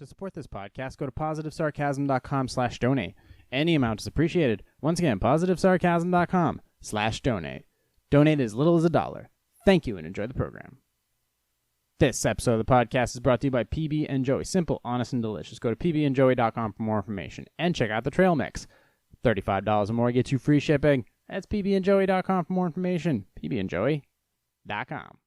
To support this podcast, go to positivesarcasm.com/donate. Any amount is appreciated. Once again, positivesarcasm.com/donate. Donate as little as $1. Thank you and enjoy the program. This episode of the podcast is brought to you by PB and Joey. Simple, honest, and delicious. Go to pbandjoey.com for more information and check out the trail mix. $35 or more gets you free shipping. That's pbandjoey.com for more information. pbandjoey.com.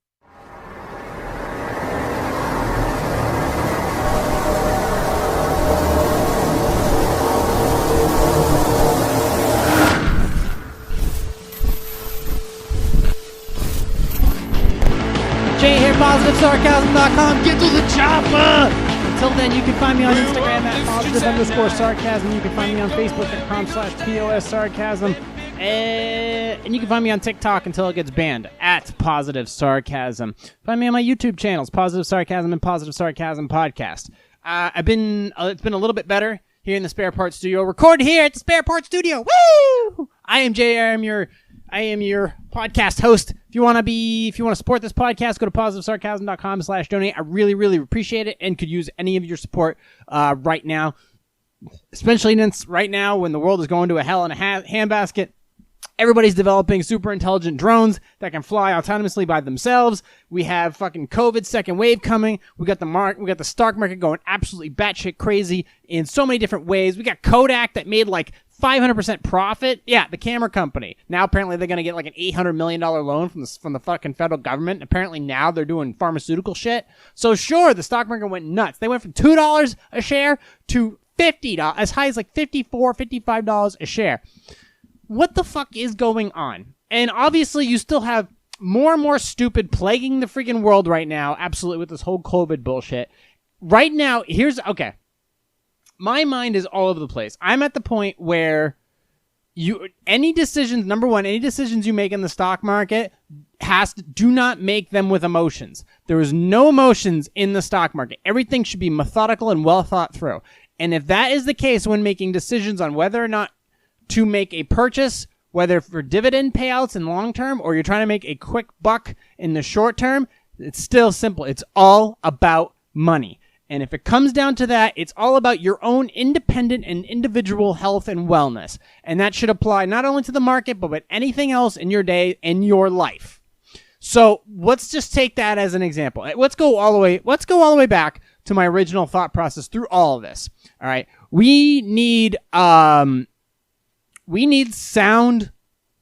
Jay here, positivesarcasm.com. Get to the chopper! Until then, you can find me on Instagram at positive_sarcasm. You can find me on Facebook.com/POSSarcasm. And you can find me on TikTok until it gets banned at Positive Sarcasm. Find me on my YouTube channels, Positive Sarcasm and Positive Sarcasm Podcast. It's been a little bit better here in the Spare Parts Studio. Recorded here at the Spare Parts Studio. Woo! I am Jay. I am your podcast host. If you want to support this podcast, go to positivesarcasm.com/donate. I really, really appreciate it and could use any of your support right now, especially right now when the world is going to a hell in a handbasket. Everybody's developing super intelligent drones that can fly autonomously by themselves. We have fucking COVID second wave coming. We got the stock market going absolutely batshit crazy in so many different ways. We got Kodak that made like 500% profit. Yeah, the camera company. Now apparently they're going to get like an $800 million loan from the fucking federal government. Apparently now they're doing pharmaceutical shit. So sure, the stock market went nuts. They went from $2 a share to $50, as high as like $54, $55 a share. What the fuck is going on? And obviously you still have more and more stupid plaguing the freaking world right now. Absolutely, with this whole COVID bullshit. Right now, okay. My mind is all over the place. I'm at the point where any decisions you make in the stock market do not make them with emotions. There is no emotions in the stock market. Everything should be methodical and well thought through. And if that is the case when making decisions on whether or not to make a purchase, whether for dividend payouts in long term or you're trying to make a quick buck in the short term, it's still simple. It's all about money. And if it comes down to that, it's all about your own independent and individual health and wellness. And that should apply not only to the market, but with anything else in your day and your life. So let's just take that as an example. Let's go all the way back to my original thought process through all of this. All right. We need sound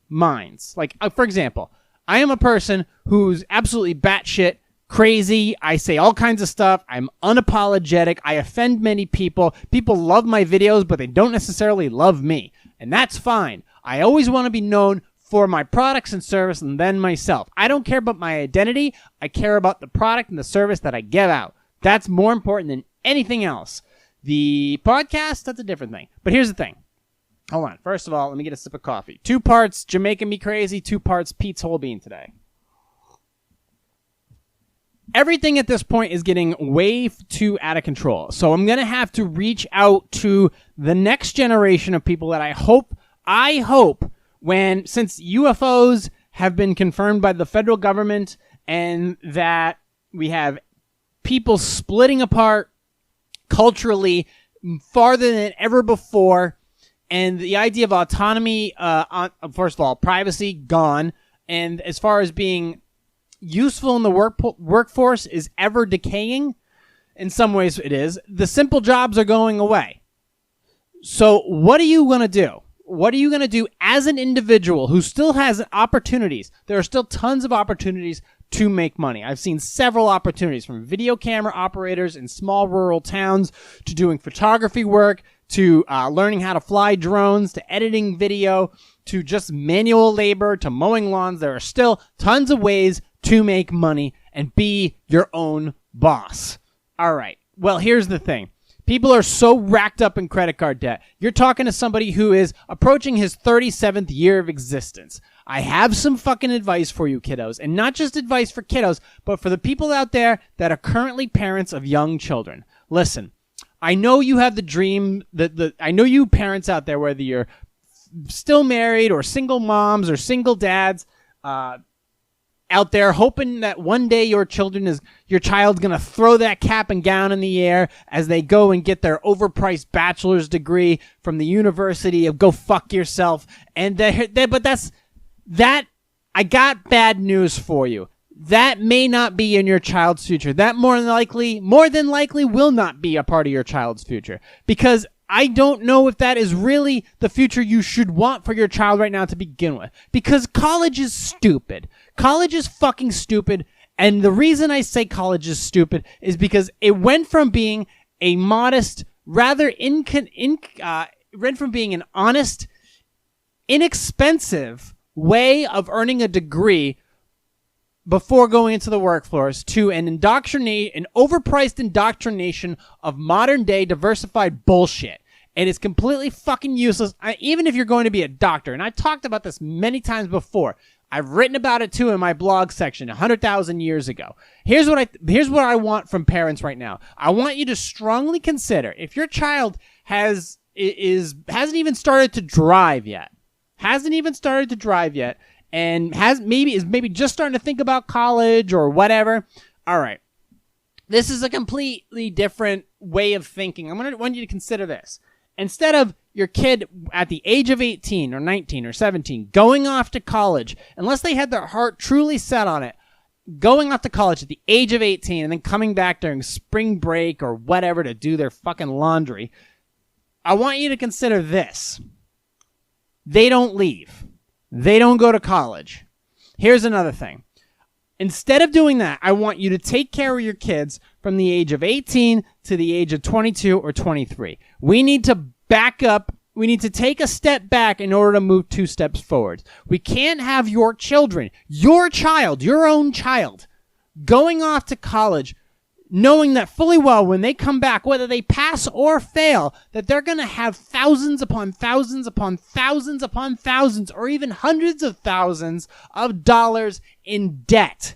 minds. Like, for example, I am a person who's absolutely batshit crazy. I say all kinds of stuff. I'm unapologetic. I offend many people. People love my videos, but they don't necessarily love me. And that's fine. I always want to be known for my products and service and then myself. I don't care about my identity. I care about the product and the service that I give out. That's more important than anything else. The podcast, that's a different thing. But here's the thing. Hold on. First of all, let me get a sip of coffee. 2 parts Jamaican Me Crazy, 2 parts Pete's Whole Bean today. Everything at this point is getting way too out of control. So I'm going to have to reach out to the next generation of people that I hope, since UFOs have been confirmed by the federal government and that we have people splitting apart culturally farther than ever before, and the idea of autonomy, first of all, privacy, gone, and as far as being useful in the workforce is ever decaying. In some ways it is. The simple jobs are going away. So what are you going to do? What are you going to do as an individual who still has opportunities? There are still tons of opportunities to make money. I've seen several opportunities, from video camera operators in small rural towns to doing photography work to learning how to fly drones to editing video to just manual labor to mowing lawns. There are still tons of ways to make money and be your own boss. All right. Well, here's the thing. People are so racked up in credit card debt. You're talking to somebody who is approaching his 37th year of existence. I have some fucking advice for you, kiddos. And not just advice for kiddos, but for the people out there that are currently parents of young children. Listen, I know you have the dream, I know you parents out there, whether you're still married or single moms or single dads, out there hoping that one day your child's going to throw that cap and gown in the air as they go and get their overpriced bachelor's degree from the University of Go Fuck Yourself. And I got bad news for you. That may not be in your child's future. That more than likely will not be a part of your child's future, because I don't know if that is really the future you should want for your child right now to begin with. Because college is stupid. College is fucking stupid. And the reason I say college is stupid is because it went from being a modest, went from being an honest, inexpensive way of earning a degree before going into the workforce to an overpriced indoctrination of modern day diversified bullshit. And it's completely fucking useless, even if you're going to be a doctor. And I've talked about this many times before. I've written about it too in my blog section 100,000 years ago. Here's what I want from parents right now. I want you to strongly consider, if your child hasn't even started to drive yet, and is maybe just starting to think about college or whatever. All right. This is a completely different way of thinking. I want you to consider this. Instead of your kid at the age of 18 or 19 or 17 going off to college, unless they had their heart truly set on it, going off to college at the age of 18 and then coming back during spring break or whatever to do their fucking laundry, I want you to consider this. They don't leave. They don't go to college. Here's another thing. Instead of doing that, I want you to take care of your kids from the age of 18 to the age of 22 or 23. We need to back up. We need to take a step back in order to move 2 steps forward. We can't have your children, your own child, going off to college knowing that fully well when they come back, whether they pass or fail, that they're going to have thousands upon thousands upon thousands upon thousands or even hundreds of thousands of dollars in debt.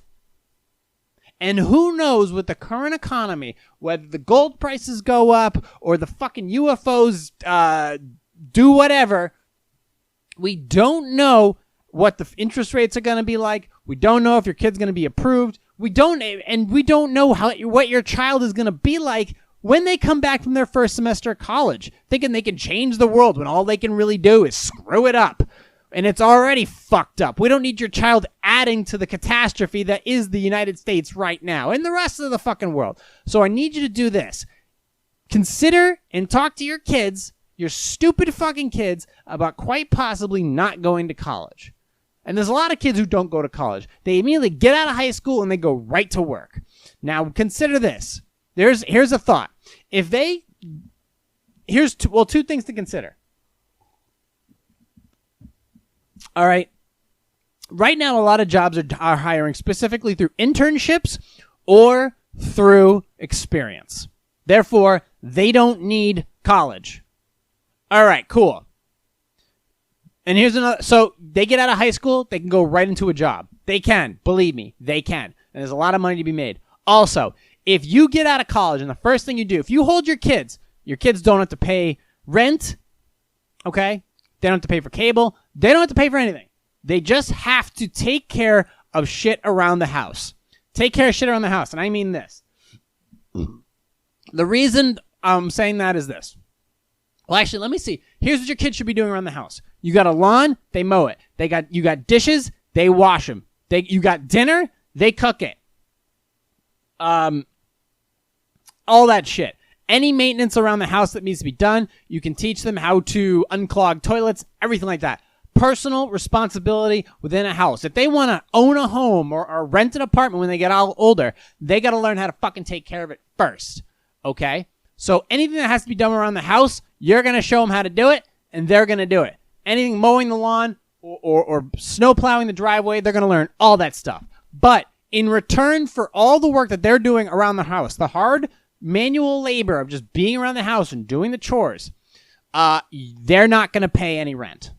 And who knows with the current economy, whether the gold prices go up or the fucking UFOs do whatever, we don't know what the interest rates are going to be like. We don't know if your kid's going to be approved. We don't know what your child is going to be like when they come back from their first semester of college, thinking they can change the world when all they can really do is screw it up. And it's already fucked up. We don't need your child adding to the catastrophe that is the United States right now and the rest of the fucking world. So I need you to do this. Consider and talk to your kids, your stupid fucking kids, about quite possibly not going to college. And there's a lot of kids who don't go to college. They immediately get out of high school and they go right to work. Now, consider this. Here's a thought. Here's two things to consider. All right. Right now, a lot of jobs are hiring specifically through internships or through experience. Therefore, they don't need college. All right, cool. And here's another. So they get out of high school, they can go right into a job. They can. Believe me, they can. And there's a lot of money to be made. Also, if you get out of college and the first thing you do, if you hold your kids don't have to pay rent, okay? They don't have to pay for cable. They don't have to pay for anything. They just have to take care of shit around the house. Take care of shit around the house. And I mean this. The reason I'm saying that is this. Well, actually, let me see. Here's what your kids should be doing around the house. You got a lawn, they mow it. You got dishes, they wash them. You got dinner, they cook it. All that shit. Any maintenance around the house that needs to be done, you can teach them how to unclog toilets, everything like that. Personal responsibility within a house. If they want to own a home or rent an apartment when they get older, they got to learn how to fucking take care of it first. Okay? So anything that has to be done around the house, you're going to show them how to do it, and they're going to do it. Anything mowing the lawn or snow plowing the driveway, they're going to learn all that stuff. But in return for all the work that they're doing around the house, the hard manual labor of just being around the house and doing the chores, they're not going to pay any rent.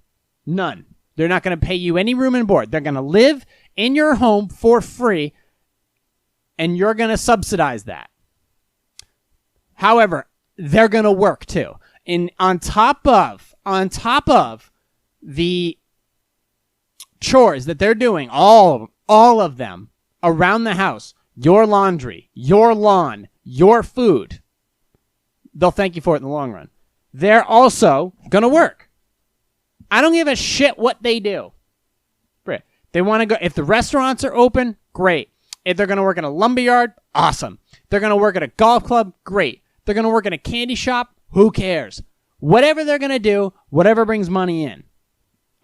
None. They're not going to pay you any room and board. They're going to live in your home for free, and you're going to subsidize that. However, they're going to work too. And on top of the chores that they're doing, all all of them around the house, your laundry, your lawn, your food, they'll thank you for it in the long run. They're also going to work. I don't give a shit what they do. They want to go, if the restaurants are open, great. If they're going to work in a lumberyard, awesome. They're going to work at a golf club, great. They're going to work in a candy shop, who cares? Whatever they're going to do, whatever brings money in.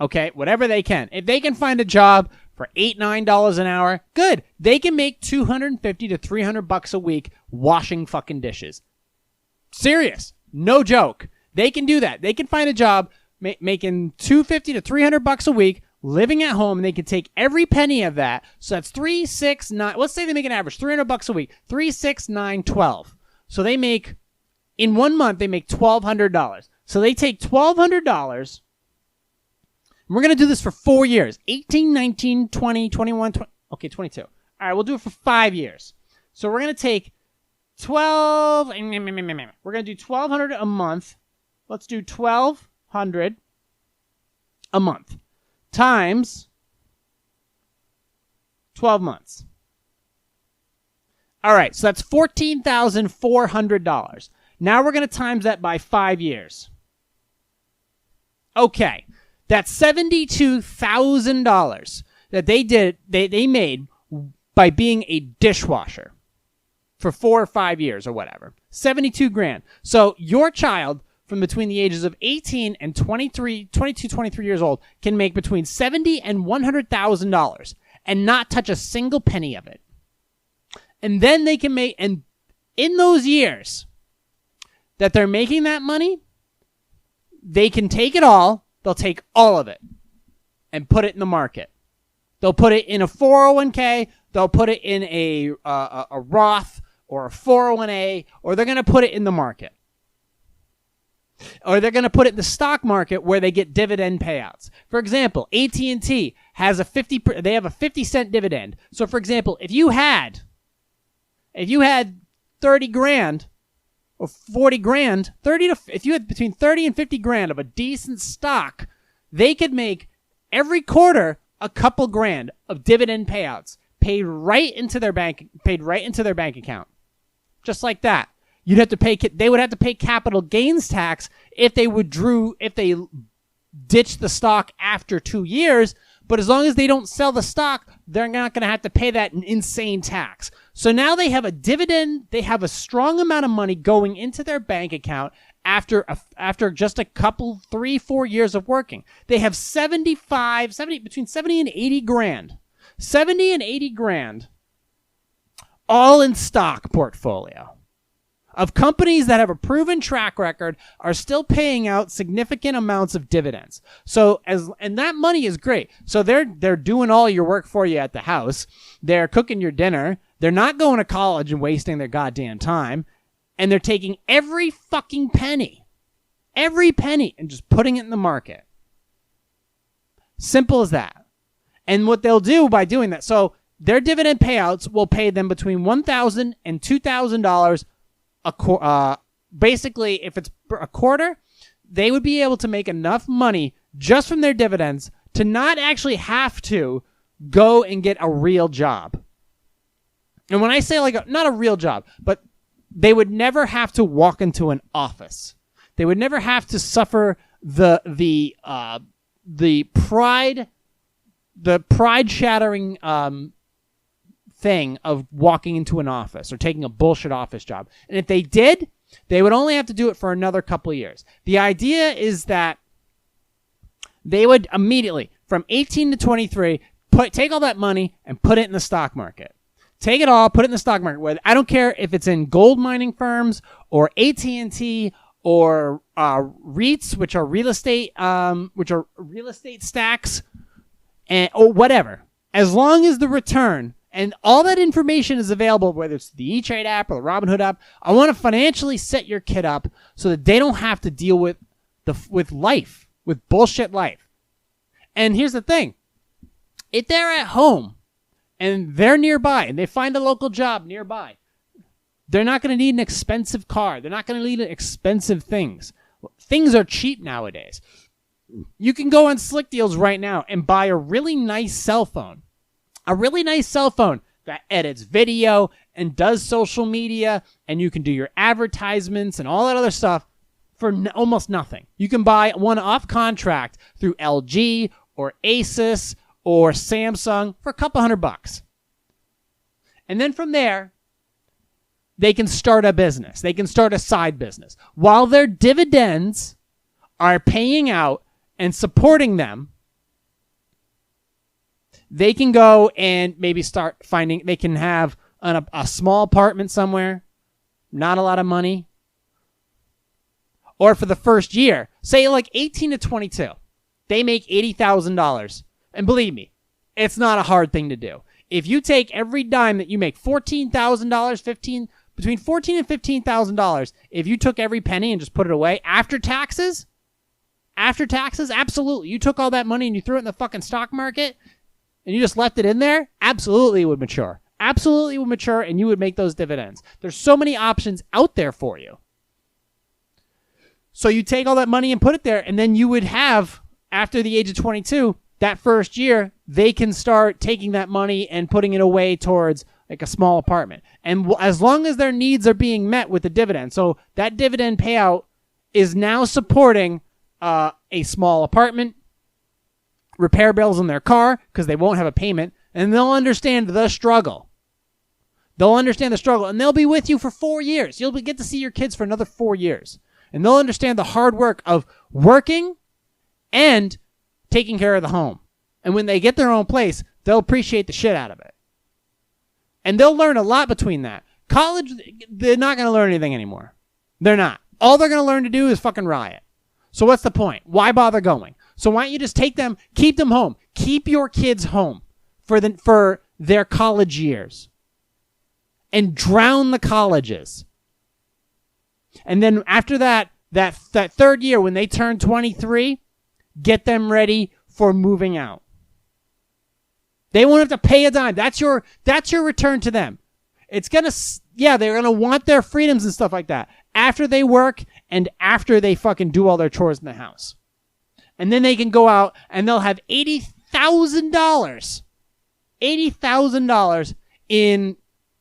Okay, whatever they can. If they can find a job for $8, $9 an hour, good. They can make $250 to $300 a week washing fucking dishes. Serious. No joke. They can do that. They can find a job making $250 to $300 a week, living at home, and they can take every penny of that. So that's 3, 6, 9. Let's say they make an average $300 a week. 3, 6, 9, 12. So they make, in 1 month, they make $1,200. So they take $1,200. We're going to do this for 4 years. 18, 19, 20, 21, 20. Okay, 22. All right, we'll do it for 5 years. So we're going to take 12. We're going to do $1,200 a month. Let's do $1,200 a month times 12 months. All right, so that's $14,400. Now we're going to times that by 5 years. Okay, that's $72,000 that they made by being a dishwasher for 4 or 5 years or whatever. 72 grand. So your child from between the ages of 18 and 23 years old can make between $70,000 and $100,000 and not touch a single penny of it. And then they can make, and in those years that they're making that money, they can take it all. They'll take all of it and put it in the market. They'll put it in a 401k. They'll put it in a Roth or a 401a, or they're going to put it in the market. Or they're going to put it in the stock market where they get dividend payouts. For example, AT&T has they have a 50-cent dividend. So for example, if you had 30 grand or 40 grand, if you had between 30 and 50 grand of a decent stock, they could make every quarter a couple grand of dividend payouts paid right into their bank account. Just like that. They would have to pay capital gains tax if they ditch the stock after 2 years, but as long as they don't sell the stock, they're not going to have to pay that insane tax. So now they have a dividend, they have a strong amount of money going into their bank account after just a couple, 3, 4 years of working. They have between 70 and 80 grand. 70 and 80 grand all in stock portfolio of companies that have a proven track record, are still paying out significant amounts of dividends. And that money is great. So they're doing all your work for you at the house. They're cooking your dinner. They're not going to college and wasting their goddamn time. And they're taking every fucking penny, and just putting it in the market. Simple as that. And what they'll do by doing that, so their dividend payouts will pay them between $1,000 and $2,000 basically, if it's a quarter, they would be able to make enough money just from their dividends to not actually have to go and get a real job. And when I say not a real job, but they would never have to walk into an office. They would never have to suffer the pride shattering thing of walking into an office or taking a bullshit office job. And if they did, they would only have to do it for another couple of years. The idea is that they would immediately, from 18 to 23, take all that money and put it in the stock market. Take it all, put it in the stock market. I don't care if it's in gold mining firms or AT&T or REITs, which are real estate stacks, or whatever. As long as the return and all that information is available, whether it's the E-Trade app or the Robinhood app, I want to financially set your kid up so that they don't have to deal with life, with bullshit life. And here's the thing. If they're at home and they're nearby and they find a local job nearby, they're not going to need an expensive car. They're not going to need expensive things. Things are cheap nowadays. You can go on Slick Deals right now and buy a really nice cell phone A really nice cell phone that edits video and does social media, and you can do your advertisements and all that other stuff for almost nothing. You can buy one off contract through LG or Asus or Samsung for a couple $100. And then from there, they can start a business. They can start a side business. While their dividends are paying out and supporting them, they can go and maybe start finding, they can have a small apartment somewhere, not a lot of money. Or for the first year, say like 18 to 22, they make $80,000. And believe me, it's not a hard thing to do. If you take every dime that you make, $14,000, between $14,000 and $15,000, if you took every penny and just put it away after taxes, absolutely. You took all that money and you threw it in the fucking stock market and you just left it in there, absolutely it would mature. Absolutely would mature, and you would make those dividends. There's so many options out there for you. So you take all that money and put it there, and then you would have, after the age of 22, that first year, they can start taking that money and putting it away towards like a small apartment. And as long as their needs are being met with the dividend, so that dividend payout is now supporting a small apartment, repair bills on their car because they won't have a payment, and they'll understand the struggle. They'll understand the struggle, and they'll be with you for 4 years. You'll get to see your kids for another 4 years, and they'll understand the hard work of working and taking care of the home. And when they get their own place, they'll appreciate the shit out of it. And they'll learn a lot between that. College, they're not going to learn anything anymore. They're not. All they're going to learn to do is fucking riot. So what's the point? Why bother going? So why don't you just take them, keep them home. Keep your kids home for their college years. And drown the colleges. And then after that third year, when they turn 23, get them ready for moving out. They won't have to pay a dime. That's your return to them. It's going to, they're going to want their freedoms and stuff like that after they work and after they fucking do all their chores in the house. And then they can go out and they'll have $80,000 in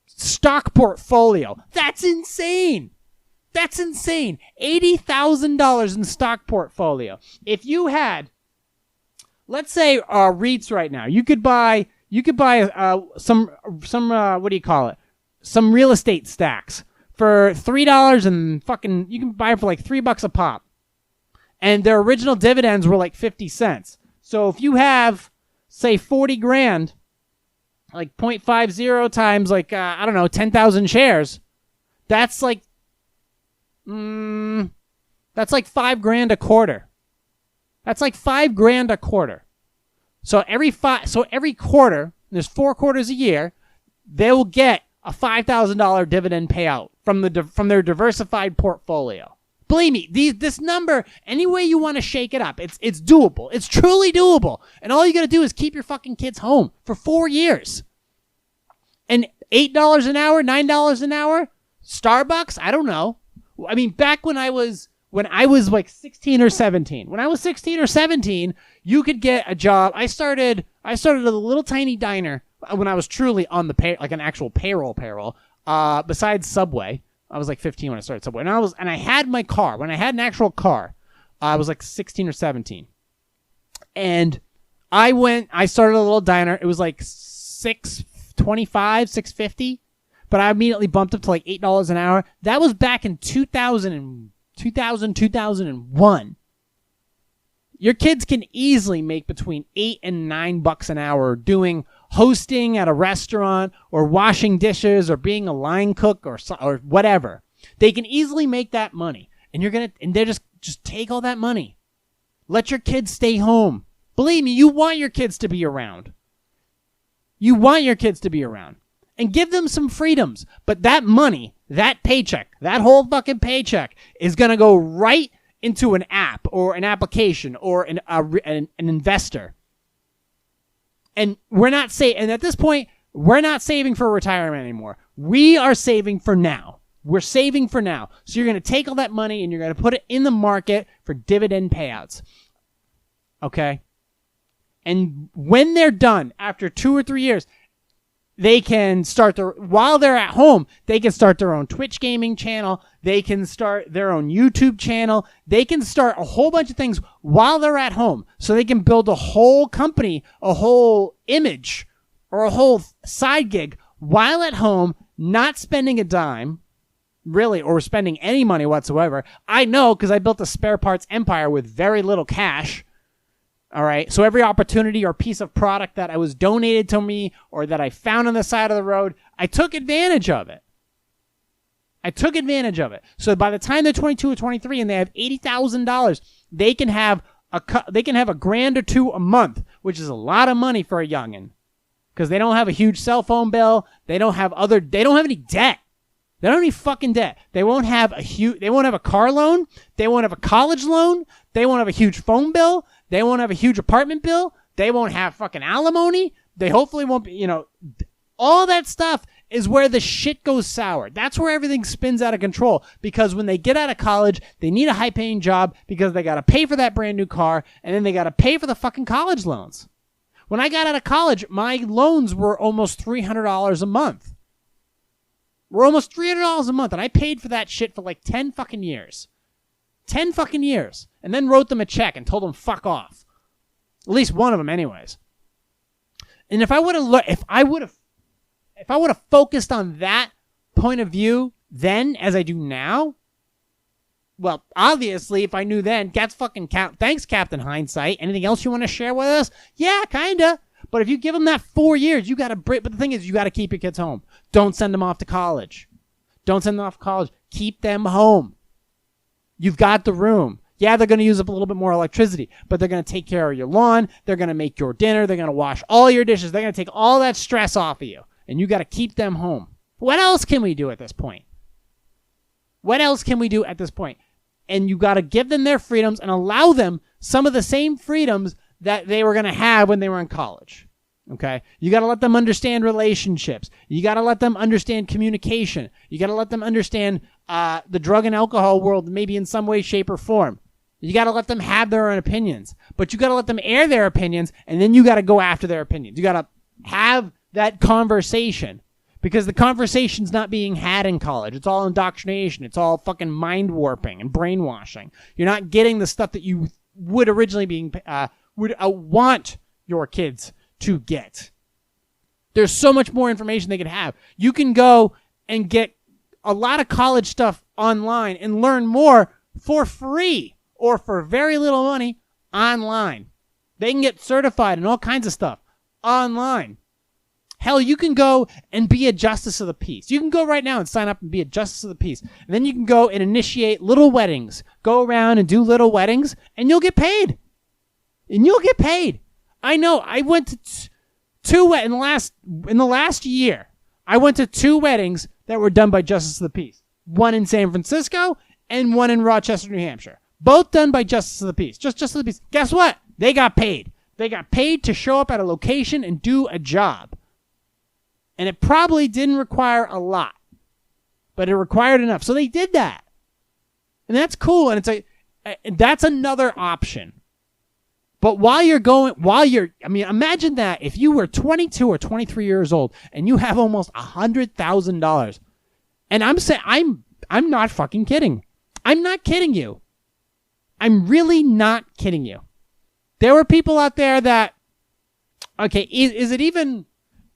stock portfolio. That's insane. $80,000 in stock portfolio. If you had, let's say, REITs right now, you could buy some what do you call it? Some real estate stacks for $3 and fucking, you can buy it for like $3 a pop. And their original dividends were like 50 cents. So if you have, say, 40 grand, like 0.50 times like, 10,000 shares, that's like $5 grand a quarter. That's like $5 grand a quarter. So every quarter, there's 4 quarters a year, they will get a $5,000 dividend payout from their diversified portfolio. Believe me, this number, any way you want to shake it up, it's doable. It's truly doable. And all you got to do is keep your fucking kids home for 4 years. And $8 an hour, $9 an hour, Starbucks, I don't know. I mean, back when I was like 16 or 17. When I was 16 or 17, you could get a job. I started at a little tiny diner when I was truly on the like an actual payroll. Besides Subway, I was like 15 when I started Subway, and I had my car. When I had an actual car, I was like 16 or 17, and I started a little diner. It was like $6.25, $6.50, but I immediately bumped up to like $8 an hour. That was back in 2001. Your kids can easily make between $8 and $9 an hour doing hosting at a restaurant or washing dishes or being a line cook or whatever. They can easily make that money, and they're just take all that money. Let your kids stay home. Believe me, you want your kids to be around. And give them some freedoms. But that money, that paycheck, that whole fucking paycheck is going to go right into an app or an application or an investor. And and at this point, we're not saving for retirement anymore. We are saving for now. We're saving for now. So you're going to take all that money and you're going to put it in the market for dividend payouts. Okay? And when they're done, after 2 or 3 years, they can start while they're at home, they can start their own Twitch gaming channel. They can start their own YouTube channel. They can start a whole bunch of things while they're at home. So they can build a whole company, a whole image, or a whole side gig while at home, not spending a dime, really, or spending any money whatsoever. I know because I built a spare parts empire with very little cash. All right. So every opportunity or piece of product that was donated to me or that I found on the side of the road, I took advantage of it. So by the time they're 22 or 23 and they have $80,000, they can have a grand or two a month, which is a lot of money for a youngin', because they don't have a huge cell phone bill. They don't have any debt. They don't have any fucking debt. They won't have a car loan. They won't have a college loan. They won't have a huge phone bill. They won't have a huge apartment bill. They won't have fucking alimony. They hopefully won't be, all that stuff is where the shit goes sour. That's where everything spins out of control, because when they get out of college, they need a high-paying job because they got to pay for that brand new car, and then they got to pay for the fucking college loans. When I got out of college, my loans were almost $300 a month. And I paid for that shit for like 10 fucking years. 10 fucking years. And then wrote them a check and told them fuck off. At least one of them anyways. And if I would have focused on that point of view then as I do now, well, obviously, if I knew then, thanks, Captain Hindsight. Anything else you want to share with us? Yeah, kinda. But if you give them that 4 years, you got to break. But the thing is, you got to keep your kids home. Don't send them off to college. Keep them home. You've got the room. Yeah, they're going to use up a little bit more electricity, but they're going to take care of your lawn. They're going to make your dinner. They're going to wash all your dishes. They're going to take all that stress off of you. And you got to keep them home. What else can we do at this point? And you got to give them their freedoms and allow them some of the same freedoms that they were going to have when they were in college. Okay? You got to let them understand relationships. You got to let them understand communication. You got to let them understand the drug and alcohol world, maybe in some way, shape, or form. You got to let them have their own opinions. But you got to let them air their opinions, and then you got to go after their opinions. You got to have that conversation, because the conversation's not being had in college. It's all indoctrination. It's all fucking mind warping and brainwashing. You're not getting the stuff that you would originally want your kids to get. There's so much more information they could have. You can go and get a lot of college stuff online and learn more for free or for very little money online. They can get certified and all kinds of stuff online. Hell, you can go and be a justice of the peace. You can go right now and sign up and be a justice of the peace. And then you can go and initiate little weddings. Go around and do little weddings, and you'll get paid. I know. I went to two in the last year. I went to 2 weddings that were done by Justice of the Peace. One in San Francisco and one in Rochester, New Hampshire. Both done by Justice of the Peace. Just Justice of the Peace. Guess what? They got paid. They got paid to show up at a location and do a job. And it probably didn't require a lot, but it required enough. So they did that. And that's cool. And that's another option. But imagine that if you were 22 or 23 years old and you have almost $100,000. And I'm saying, I'm not fucking kidding. I'm not kidding you. I'm really not kidding you. There were people out there that, okay, is it even,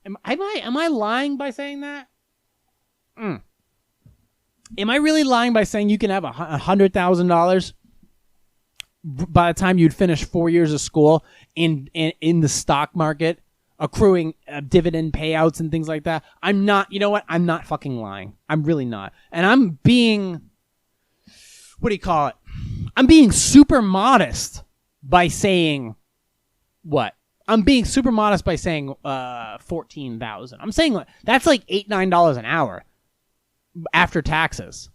am I lying by saying that? Am I really lying by saying you can have $100,000 by the time you'd finish 4 years of school in the stock market, accruing dividend payouts and things like that? I'm not, you know what? I'm not fucking lying. I'm really not. And I'm being, what do you call it? I'm being super modest by saying what? I'm being super modest by saying $14,000. I'm saying that's like $8-9 an hour after taxes.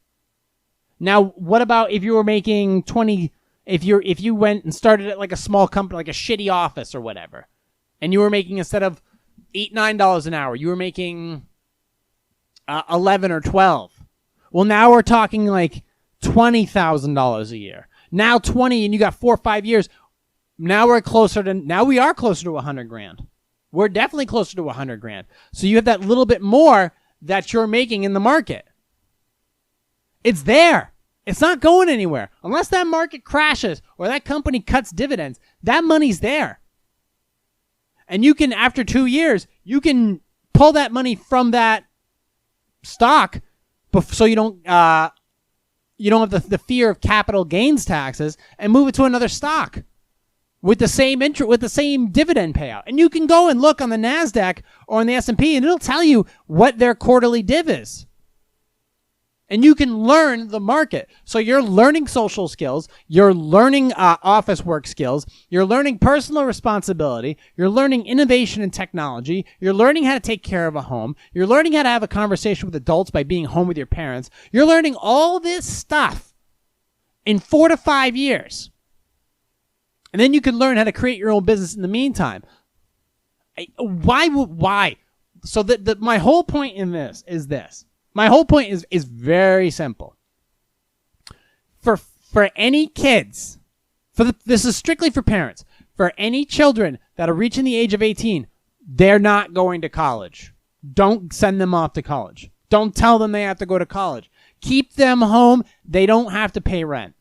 Now, what about if you were making 20? If you went and started at like a small company, like a shitty office or whatever, and you were making, instead of $8-9 an hour, you were making 11 or 12. Well, now we're talking like $20,000 a year. Now 20, and you got 4 or 5 years. Now we are closer to $100,000. We're definitely closer to 100 grand. So you have that little bit more that you're making in the market. It's there. It's not going anywhere. Unless that market crashes or that company cuts dividends, that money's there. And you can, after 2 years, you can pull that money from that stock so you don't have the fear of capital gains taxes and move it to another stock with the same dividend payout. And you can go and look on the NASDAQ or on the S&P and it'll tell you what their quarterly div is. And you can learn the market. So you're learning social skills. You're learning office work skills. You're learning personal responsibility. You're learning innovation and technology. You're learning how to take care of a home. You're learning how to have a conversation with adults by being home with your parents. You're learning all this stuff in 4 to 5 years. And then you can learn how to create your own business in the meantime. Why? So my whole point in this is this. My whole point is very simple. For any kids, this is strictly for parents. For any children that are reaching the age of 18, they're not going to college. Don't send them off to college. Don't tell them they have to go to college. Keep them home. They don't have to pay rent.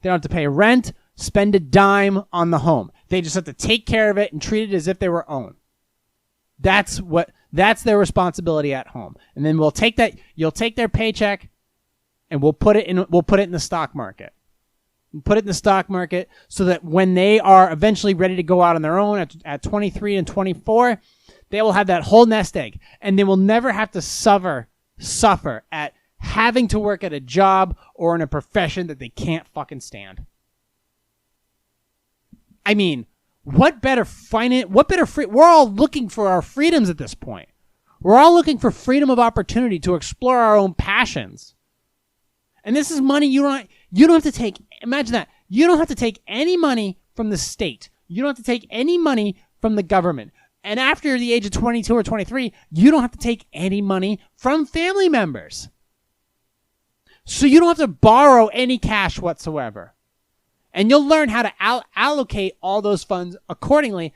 They don't have to pay rent, spend a dime on the home. They just have to take care of it and treat it as if they were owned. That's their responsibility at home. And then you'll take their paycheck and we'll put it in the stock market. Put it in the stock market so that when they are eventually ready to go out on their own at 23 and 24, they will have that whole nest egg and they will never have to suffer at having to work at a job or in a profession that they can't fucking stand. I mean, we're all looking for our freedoms at this point. We're all looking for freedom of opportunity to explore our own passions. And this is money you don't have to take. Imagine that. You don't have to take any money from the state. You don't have to take any money from the government. And after the age of 22 or 23, you don't have to take any money from family members. So you don't have to borrow any cash whatsoever. And you'll learn how to allocate all those funds accordingly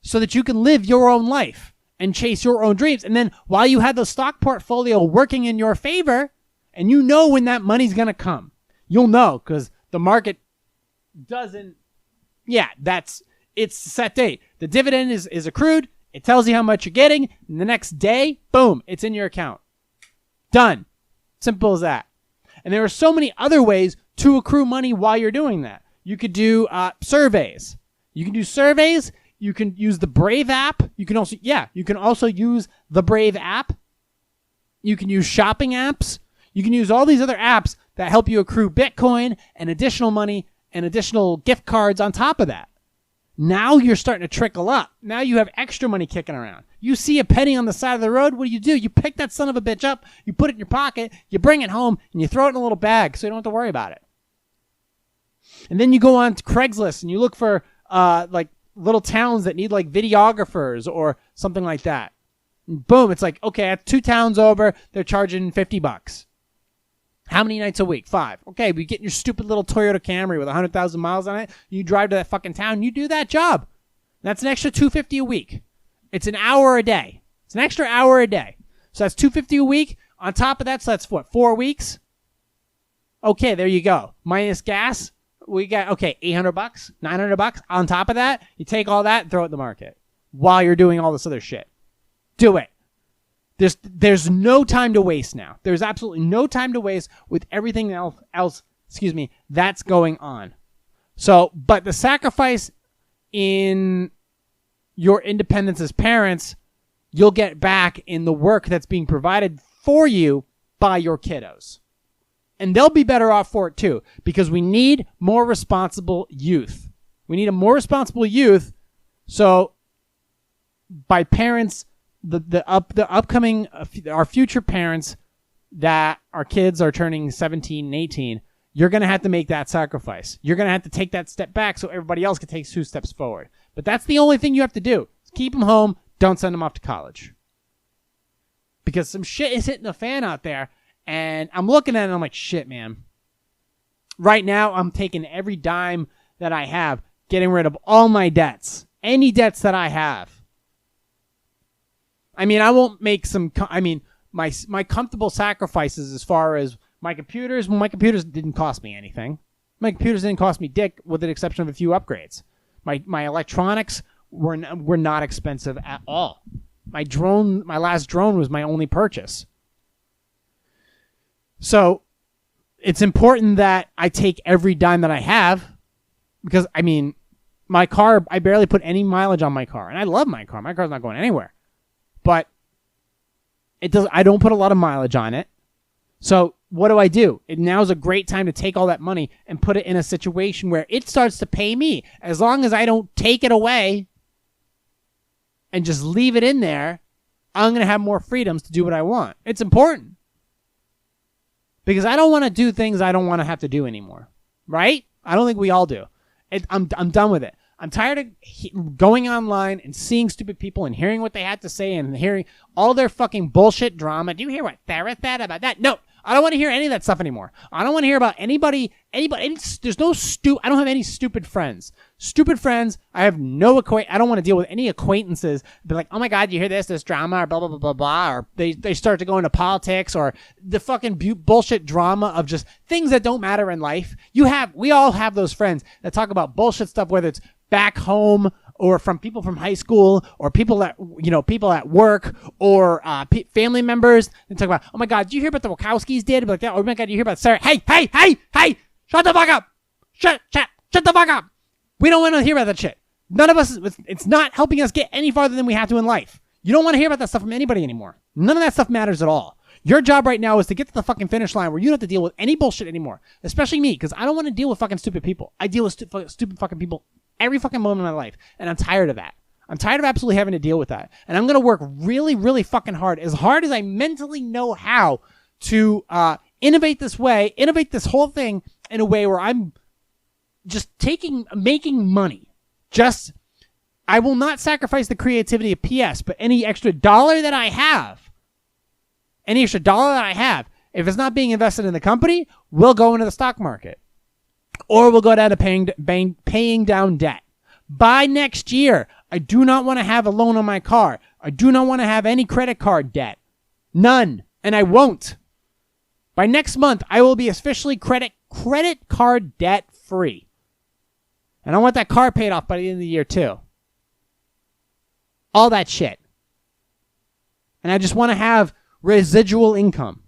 so that you can live your own life and chase your own dreams. And then while you have the stock portfolio working in your favor, and you know when that money's going to come, you'll know because the market doesn't. Yeah, it's set date. The dividend is accrued. It tells you how much you're getting. And the next day, boom, it's in your account. Done. Simple as that. And there are so many other ways to accrue money while you're doing that. You could do surveys. You can do surveys. You can use the Brave app. You can also use the Brave app. You can use shopping apps. You can use all these other apps that help you accrue Bitcoin and additional money and additional gift cards on top of that. Now you're starting to trickle up. Now you have extra money kicking around. You see a penny on the side of the road, what do? You pick that son of a bitch up, you put it in your pocket, you bring it home, and you throw it in a little bag so you don't have to worry about it. And then you go on to Craigslist and you look for like little towns that need like videographers or something like that. And boom, it's like, okay, at 2 towns over, they're charging $50. How many nights a week? 5. Okay, we get in your stupid little Toyota Camry with 100,000 miles on it. You drive to that fucking town. You do that job. That's an extra $250 a week. It's an hour a day. It's an extra hour a day. So that's $250 a week. On top of that, so that's what, 4 weeks? Okay, there you go. Minus gas, we got, okay, $800, $900. On top of that, you take all that and throw it in the market while you're doing all this other shit. Do it. There's no time to waste now. There's absolutely no time to waste with everything else that's going on. So, but the sacrifice in your independence as parents, you'll get back in the work that's being provided for you by your kiddos. And they'll be better off for it too, because we need more responsible youth. We need a more responsible youth. So by parents, the upcoming, our future parents that our kids are turning 17 and 18, you're going to have to make that sacrifice. You're going to have to take that step back so everybody else can take 2 steps forward. But that's the only thing you have to do. Keep them home. Don't send them off to college. Because some shit is hitting the fan out there, and I'm looking at it and I'm like, shit, man. Right now, I'm taking every dime that I have, getting rid of all my debts. Any debts that I have. I mean, I won't make my comfortable sacrifices as far as my computers. Well, my computers didn't cost me anything. My computers didn't cost me dick, with the exception of a few upgrades. My electronics were not expensive at all. My last drone was my only purchase. So it's important that I take every dime that I have, because I mean, my car, I barely put any mileage on my car, and I love my car. My car's not going anywhere, but I don't put a lot of mileage on it. So what do? Now's a great time to take all that money and put it in a situation where it starts to pay me. As long as I don't take it away and just leave it in there, I'm going to have more freedoms to do what I want. It's important. Because I don't want to do things I don't want to have to do anymore. Right? I don't think we all do. I'm done with it. I'm tired of going online and seeing stupid people and hearing what they had to say and hearing all their fucking bullshit drama. Do you hear what Sarah said about that? No. I don't want to hear any of that stuff anymore. I don't want to hear about anybody. There's no I don't have any stupid friends. Stupid friends. I have I don't want to deal with any acquaintances. Be like, oh my God, you hear this drama, or blah, blah, blah, blah, blah. Or they start to go into politics, or the fucking bullshit drama of just things that don't matter in life. We all have those friends that talk about bullshit stuff, whether it's back home, or from people from high school, or people at work, or family members. They talk about, oh my God, did you hear about the Wachowskis did? Like that. Oh my God, did you hear about Sarah? Hey, shut the fuck up. Shut the fuck up. We don't want to hear about that shit. None of us, it's not helping us get any farther than we have to in life. You don't want to hear about that stuff from anybody anymore. None of that stuff matters at all. Your job right now is to get to the fucking finish line where you don't have to deal with any bullshit anymore. Especially me, because I don't want to deal with fucking stupid people. I deal with stupid fucking people every fucking moment of my life. And I'm tired of that. I'm tired of absolutely having to deal with that. And I'm going to work really, really fucking hard as I mentally know how, to innovate this whole thing in a way where I'm just making money. I will not sacrifice the creativity of PS, but any extra dollar that I have, if it's not being invested in the company, will go into the stock market. Or we'll go down to paying down debt. By next year, I do not want to have a loan on my car. I do not want to have any credit card debt. None. And I won't. By next month, I will be officially credit card debt free. And I want that car paid off by the end of the year too. All that shit. And I just want to have residual income.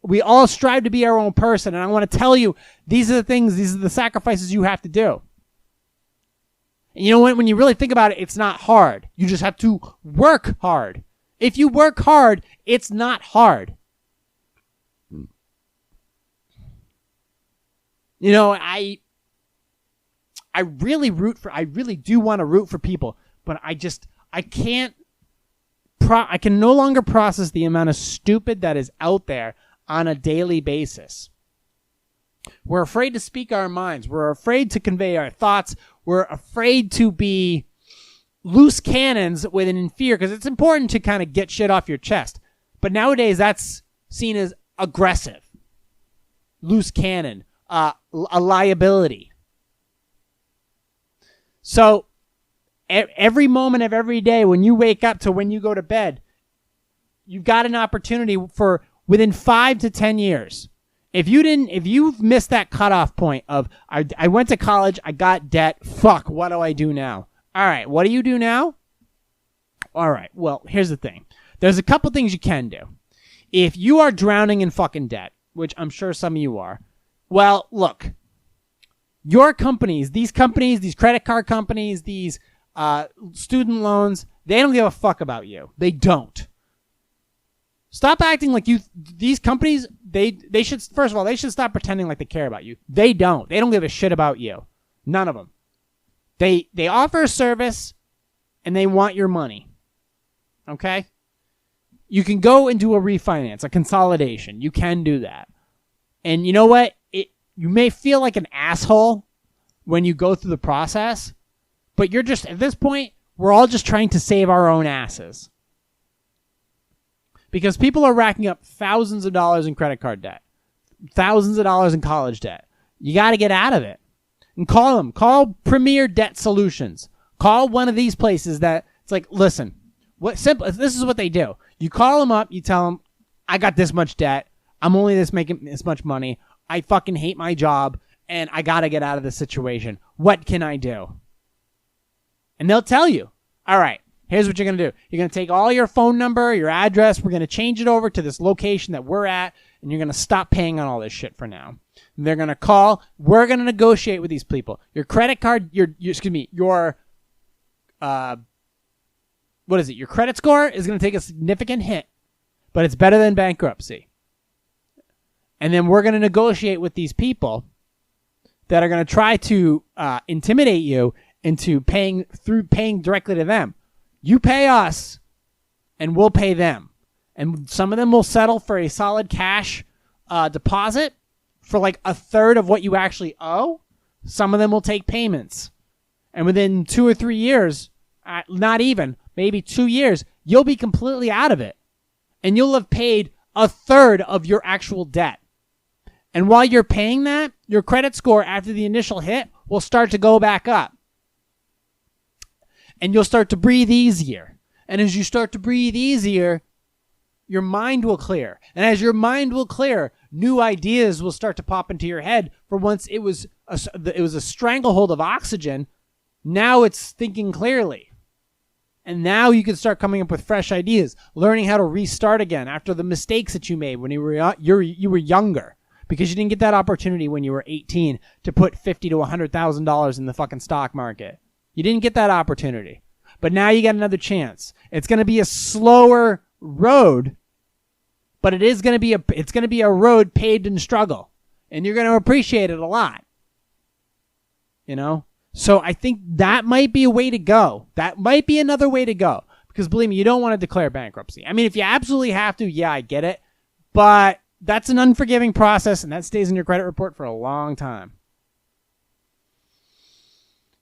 We all strive to be our own person, and I want to tell you, these are the sacrifices you have to do. And you know what? When you really think about it, it's not hard. You just have to work hard. If you work hard, it's not hard. You know, I really do want to root for people, but I can no longer process the amount of stupid that is out there on a daily basis. We're afraid to speak our minds. We're afraid to convey our thoughts. We're afraid to be loose cannons in fear, because it's important to kind of get shit off your chest. But nowadays, that's seen as aggressive. Loose cannon. A liability. So, every moment of every day, when you wake up to when you go to bed, you've got an opportunity for within 5 to 10 years. If you've missed that cutoff point of, I went to college, I got debt, fuck, what do I do now? All right, what do you do now? All right, well, here's the thing. There's a couple things you can do. If you are drowning in fucking debt, which I'm sure some of you are, well, look, your companies, these credit card companies, these student loans, they don't give a fuck about you. They don't. Stop acting like these companies, they should, first of all, they should stop pretending like they care about you. They don't. They don't give a shit about you. None of them. They offer a service and they want your money. Okay? You can go and do a refinance, a consolidation. You can do that. And you know what? You may feel like an asshole when you go through the process, but you're just, at this point, we're all just trying to save our own asses. Because people are racking up thousands of dollars in credit card debt, thousands of dollars in college debt. You got to get out of it. And call them. Call Premier Debt Solutions. Call one of these places that it's like, listen, this is what they do. You call them up, you tell them, I got this much debt. I'm only making this much money. I fucking hate my job and I got to get out of this situation. What can I do? And they'll tell you, all right, here's what you're going to do. You're going to take all your phone number, your address. We're going to change it over to this location that we're at, and you're going to stop paying on all this shit for now. And they're going to call. We're going to negotiate with these people. Your credit card, your your credit score is going to take a significant hit, but it's better than bankruptcy. And then we're going to negotiate with these people that are going to try to intimidate you into paying directly to them. You pay us, and we'll pay them. And some of them will settle for a solid cash deposit for like a third of what you actually owe. Some of them will take payments. And within 2 or 3 years, not even, maybe 2 years, you'll be completely out of it. And you'll have paid a third of your actual debt. And while you're paying that, your credit score after the initial hit will start to go back up. And you'll start to breathe easier. And as you start to breathe easier, your mind will clear. And as your mind will clear, new ideas will start to pop into your head. For once it was a stranglehold of oxygen, now it's thinking clearly. And now you can start coming up with fresh ideas, learning how to restart again after the mistakes that you made when you were younger. Because you didn't get that opportunity when you were 18 to put $50,000 to $100,000 in the fucking stock market. You didn't get that opportunity. But now you got another chance. It's going to be a slower road, but it's going to be a road paved in struggle. And you're going to appreciate it a lot. You know? So I think that might be a way to go. That might be another way to go. Because believe me, you don't want to declare bankruptcy. I mean, if you absolutely have to, yeah, I get it. But that's an unforgiving process, and that stays in your credit report for a long time.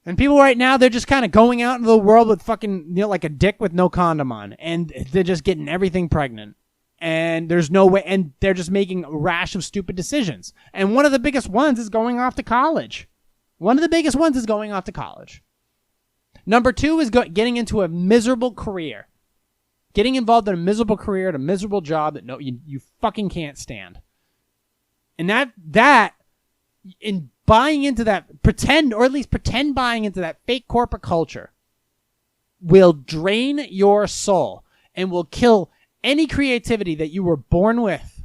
And people right now, they're just kind of going out into the world with fucking, like a dick with no condom on. And they're just getting everything pregnant. And there's no way, and they're just making a rash of stupid decisions. And one of the biggest ones is going off to college. Number 2 is getting into a miserable career. Getting involved in a miserable career at a miserable job that you fucking can't stand. And that in buying into that, pretend buying into that fake corporate culture will drain your soul and will kill any creativity that you were born with.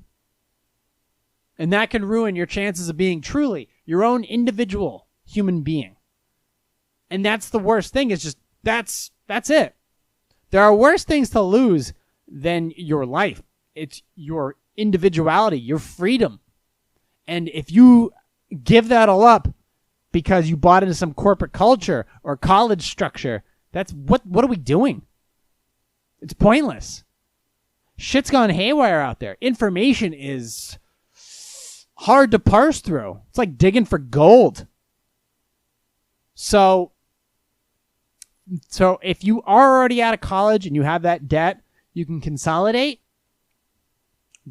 And that can ruin your chances of being truly your own individual human being. And that's the worst thing, is just, that's it. There are worse things to lose than your life. It's your individuality, your freedom. And if you give that all up because you bought into some corporate culture or college structure, that's what are we doing? It's pointless. Shit's gone haywire out there. Information is hard to parse through. It's like digging for gold. So if you are already out of college and you have that debt, you can consolidate,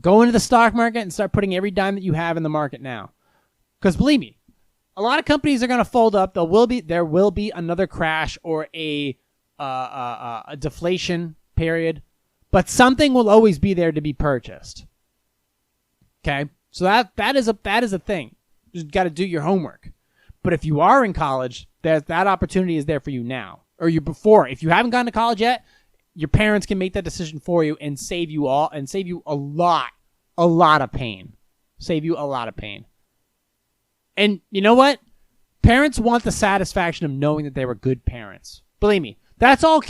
go into the stock market and start putting every dime that you have in the market now. Because believe me, a lot of companies are going to fold up. There will be another crash or a deflation period, but something will always be there to be purchased. Okay, so that is a thing. You just got to do your homework. But if you are in college, that opportunity is there for you now. Or if you haven't gone to college yet, your parents can make that decision for you and save you a lot of pain. Save you a lot of pain. And you know what? Parents want the satisfaction of knowing that they were good parents. Believe me, that's all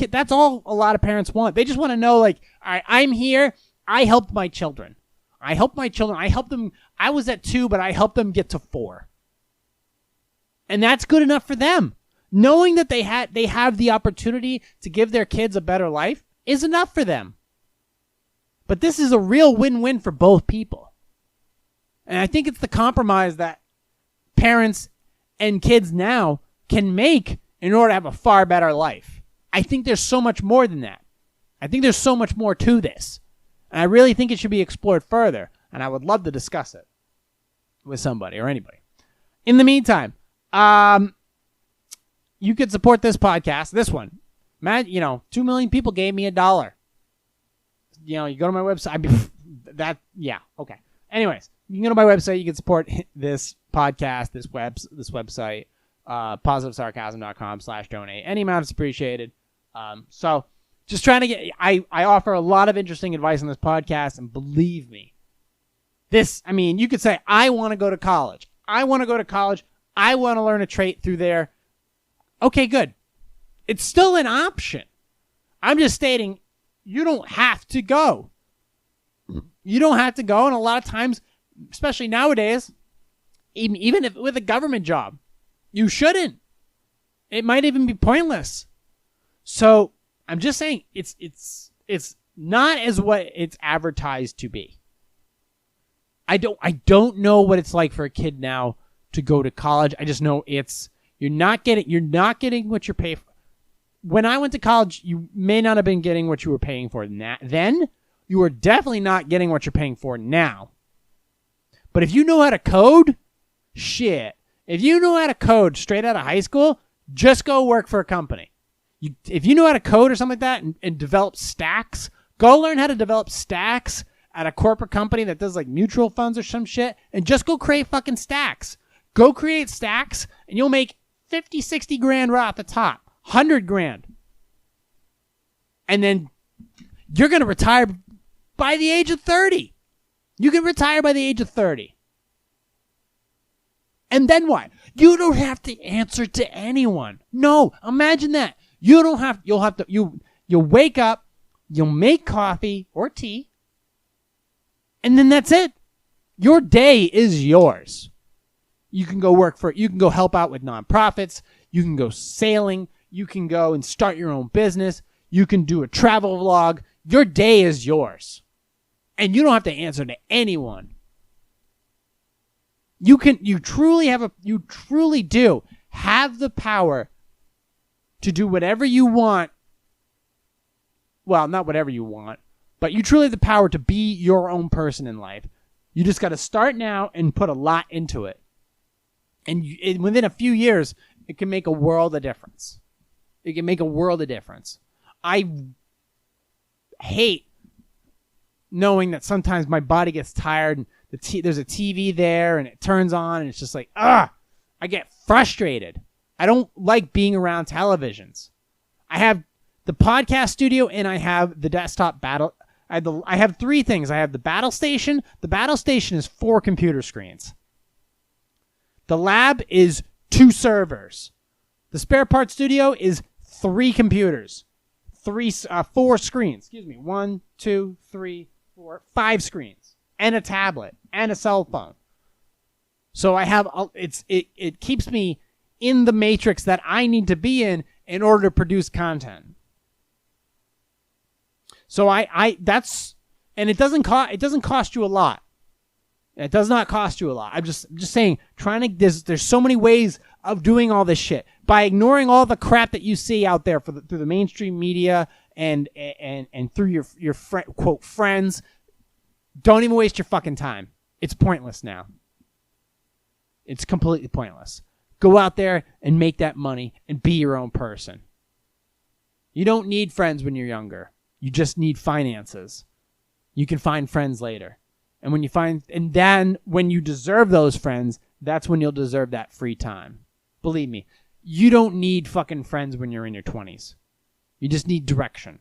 a lot of parents want. They just want to know, like, all right, I'm here. I helped my children. I helped them. I was at 2, but I helped them get to 4. And that's good enough for them. Knowing that they have the opportunity to give their kids a better life is enough for them. But this is a real win-win for both people. And I think it's the compromise that parents and kids now can make in order to have a far better life. I think there's so much more than that. I think there's so much more to this. And I really think it should be explored further. And I would love to discuss it with somebody or anybody. In the meantime, you could support this podcast, this one. 2 million people gave me $1. You go to my website. Okay. Anyways, you can go to my website. You can support this podcast, this website, positivesarcasm.com/donate. Any amount is appreciated. So just trying to get, I offer a lot of interesting advice on this podcast, and believe me, you could say, I want to go to college. I want to learn a trait through there. Okay, good. It's still an option. I'm just stating you don't have to go. You don't have to go, and a lot of times, especially nowadays, even if with a government job, you shouldn't. It might even be pointless. So I'm just saying it's not as what it's advertised to be. I don't know what it's like for a kid now to go to college. I just know you're not getting what you're paying for. When I went to college, you may not have been getting what you were paying for then. You are definitely not getting what you're paying for now. But if you know how to code, shit. If you know how to code straight out of high school, just go work for a company. If you know how to code or something like that and develop stacks, go learn how to develop stacks at a corporate company that does like mutual funds or some shit, and just go create fucking stacks. Go create stacks, and you'll make 50, 60 grand right off the top. 100 grand. And then you're going to retire by the age of 30. You can retire by the age of 30. And then what? You don't have to answer to anyone. No, imagine that. You'll wake up, you'll make coffee or tea, and then that's it. Your day is yours. You can go help out with nonprofits. You can go sailing. You can go and start your own business. You can do a travel vlog. Your day is yours. And you don't have to answer to anyone. You truly do have the power to do whatever you want. Well, not whatever you want, but you truly have the power to be your own person in life. You just got to start now and put a lot into it. And within a few years, it can make a world of difference. It can make a world of difference. I hate knowing that sometimes my body gets tired and there's a TV there and it turns on and it's just like, I get frustrated. I don't like being around televisions. I have the podcast studio and I have the desktop battle. I have three things. I have the battle station. The battle station is 4 computer screens. The lab is 2 servers. The spare parts studio is 3 computers. 4 screens. 1, 2, 3, 4, 5 screens. And a tablet. And a cell phone. So I have, it keeps me in the matrix that I need to be in order to produce content. So and it doesn't cost you a lot. It does not cost you a lot. I'm just saying, there's so many ways of doing all this shit. By ignoring all the crap that you see out there through the mainstream media and through your quote friends, don't even waste your fucking time. It's pointless now. It's completely pointless. Go out there and make that money and be your own person. You don't need friends when you're younger. You just need finances. You can find friends later. And then when you deserve those friends, that's when you'll deserve that free time. Believe me, you don't need fucking friends when you're in your 20s. You just need direction.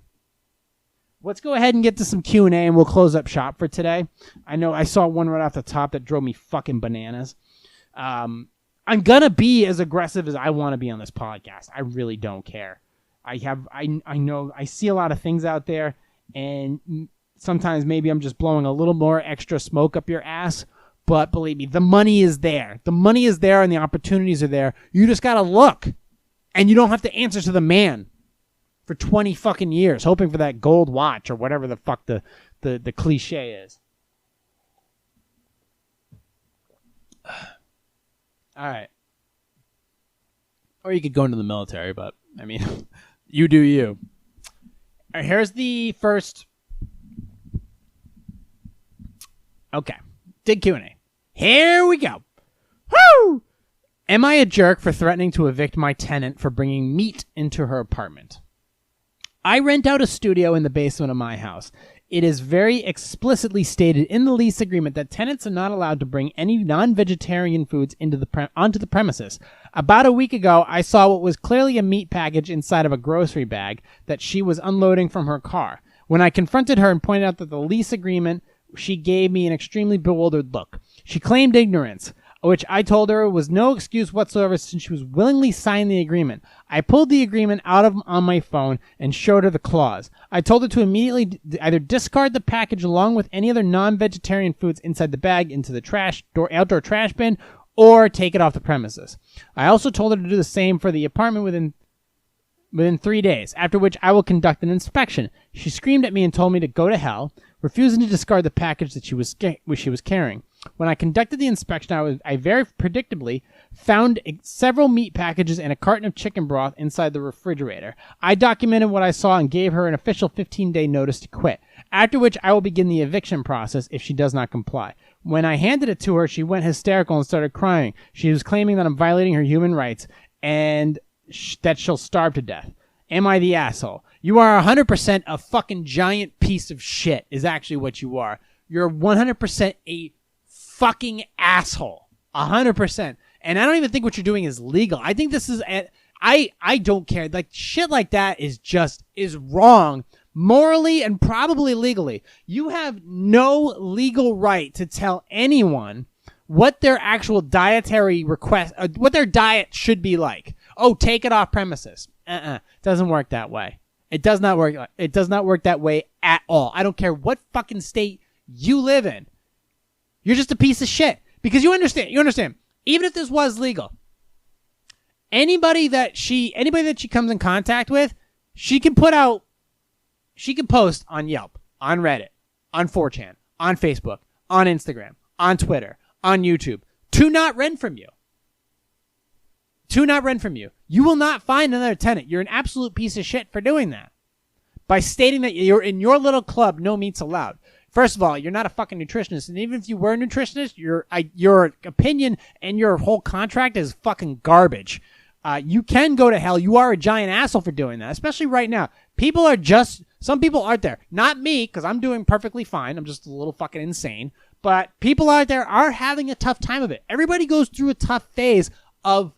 Let's go ahead and get to some Q&A and we'll close up shop for today. I know I saw one right off the top that drove me fucking bananas. I'm going to be as aggressive as I want to be on this podcast. I really don't care. I know I see a lot of things out there, and sometimes maybe I'm just blowing a little more extra smoke up your ass, but believe me, the money is there. The money is there and the opportunities are there. You just got to look, and you don't have to answer to the man for 20 fucking years hoping for that gold watch or whatever the fuck the cliche is. All right. Or you could go into the military, but I mean, you do you. All right, here's the first. Okay. Dig Q&A. Here we go. Woo! Am I a jerk for threatening to evict my tenant for bringing meat into her apartment? I rent out a studio in the basement of my house. It is very explicitly stated in the lease agreement that tenants are not allowed to bring any non-vegetarian foods onto the premises. About a week ago, I saw what was clearly a meat package inside of a grocery bag that she was unloading from her car. When I confronted her and pointed out that the lease agreement, she gave me an extremely bewildered look. She claimed ignorance, which I told her was no excuse whatsoever since she was willingly signing the agreement. I pulled the agreement on my phone and showed her the clause. I told her to immediately either discard the package along with any other non-vegetarian foods inside the bag into the outdoor trash bin, or take it off the premises. I also told her to do the same for the apartment within 3 days, after which I will conduct an inspection. She screamed at me and told me to go to hell, refusing to discard the package that she was carrying. When I conducted the inspection, I very predictably found several meat packages and a carton of chicken broth inside the refrigerator. I documented what I saw and gave her an official 15-day notice to quit, after which I will begin the eviction process if she does not comply. When I handed it to her, she went hysterical and started crying. She was claiming that I'm violating her human rights and that she'll starve to death. Am I the asshole? You are 100% a fucking giant piece of shit is actually what you are. You're 100% a fucking asshole. 100%. And I don't even think what you're doing is legal. I think this is... I don't care. Like, shit like that is wrong morally and probably legally. You have no legal right to tell anyone what their actual dietary request... what their diet should be like. Oh, take it off premises. Doesn't work that way. It does not work. It does not work that way at all. I don't care what fucking state you live in. You're just a piece of shit. Because you understand. Even if this was legal, anybody that she comes in contact with, she can post on Yelp, on Reddit, on 4chan, on Facebook, on Instagram, on Twitter, on YouTube, to not rent from you. You will not find another tenant. You're an absolute piece of shit for doing that. By stating that you're in your little club, no meat's allowed. First of all, you're not a fucking nutritionist, and even if you were a nutritionist, your opinion and your whole contract is fucking garbage. You can go to hell. You are a giant asshole for doing that, especially right now. Some people aren't there. Not me, because I'm doing perfectly fine. I'm just a little fucking insane. But people out there are having a tough time of it. Everybody goes through a phase of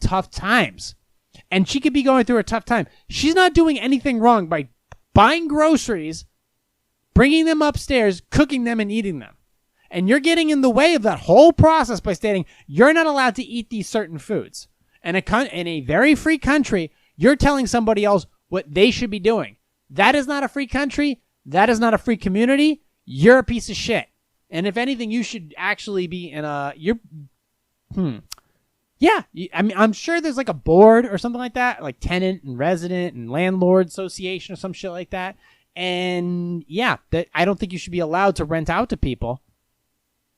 tough times. And she could be going through a tough time. She's not doing anything wrong by buying groceries, bringing them upstairs, cooking them, and eating them. And you're getting in the way of that whole process by stating you're not allowed to eat these certain foods. And in a very free country, you're telling somebody else what they should be doing. That is not a free country. That is not a free community. You're a piece of shit. And if anything, you should actually be in a... Yeah, I mean, I'm sure there's like a board or something like that, like tenant and resident and landlord association or some shit like that. And yeah, I don't think you should be allowed to rent out to people